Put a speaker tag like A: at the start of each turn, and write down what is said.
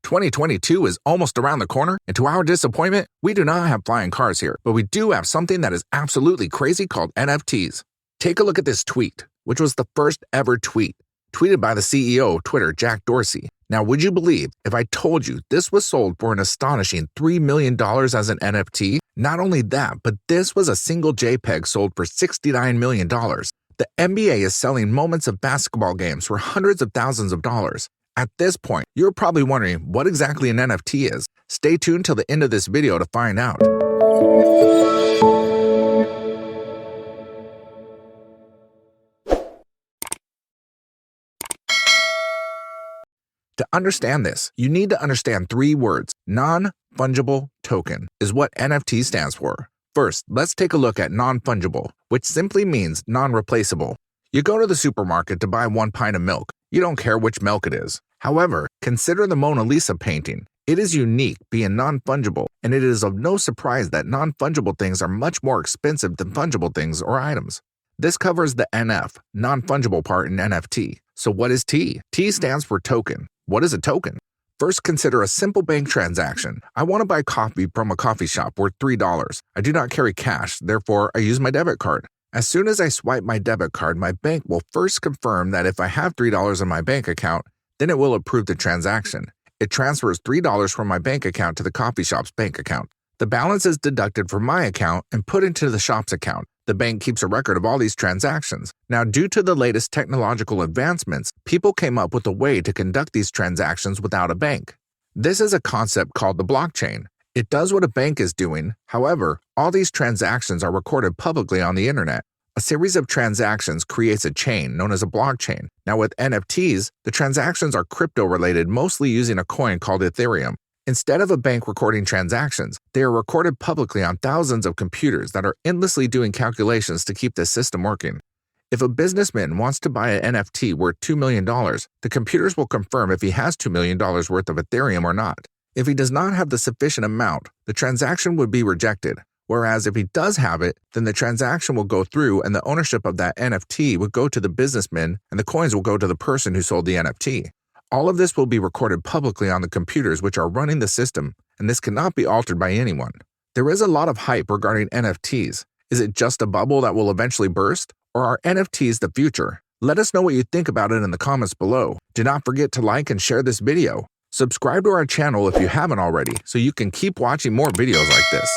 A: 2022 is almost around the corner, and to our disappointment, we do not have flying cars here, but we do have something that is absolutely crazy called NFTs. Take a look at this tweet, which was the first ever tweet, tweeted by the CEO of Twitter, Jack Dorsey. Now, would you believe if I told you this was sold for an astonishing $3 million as an NFT? Not only that, but this was a single JPEG sold for $69 million. The NBA is selling moments of basketball games for hundreds of thousands of dollars. At this point, you're probably wondering what exactly an NFT is. Stay tuned till the end of this video to find out. To understand this, you need to understand three words. Non-fungible token is what NFT stands for. First, let's take a look at non-fungible, which simply means non-replaceable. You go to the supermarket to buy 1 pint of milk. You don't care which milk it is. However, consider the Mona Lisa painting. It is unique, being non-fungible, and it is of no surprise that non-fungible things are much more expensive than fungible things or items. This covers the NF, non-fungible part in NFT. So what is T? T stands for token. What is a token? First, consider a simple bank transaction. I want to buy coffee from a coffee shop worth $3. I do not carry cash, therefore I use my debit card. As soon as I swipe my debit card, my bank will first confirm that if I have $3 in my bank account, then it will approve the transaction. It transfers $3 from my bank account to the coffee shop's bank account. The balance is deducted from my account and put into the shop's account. The bank keeps a record of all these transactions. Now, due to the latest technological advancements, people came up with a way to conduct these transactions without a bank. This is a concept called the blockchain. It does what a bank is doing. However, all these transactions are recorded publicly on the internet. A series of transactions creates a chain known as a blockchain. Now, with NFTs, the transactions are crypto-related, mostly using a coin called Ethereum. Instead of a bank recording transactions, they are recorded publicly on thousands of computers that are endlessly doing calculations to keep this system working. If a businessman wants to buy an NFT worth $2 million, the computers will confirm if he has $2 million worth of Ethereum or not. If he does not have the sufficient amount, the transaction would be rejected. Whereas if he does have it, then the transaction will go through and the ownership of that NFT would go to the businessman and the coins will go to the person who sold the NFT. All of this will be recorded publicly on the computers which are running the system, and this cannot be altered by anyone. There is a lot of hype regarding NFTs. Is it just a bubble that will eventually burst, or are NFTs the future? Let us know what you think about it in the comments below. Do not forget to like and share this video. Subscribe to our channel if you haven't already, so you can keep watching more videos like this.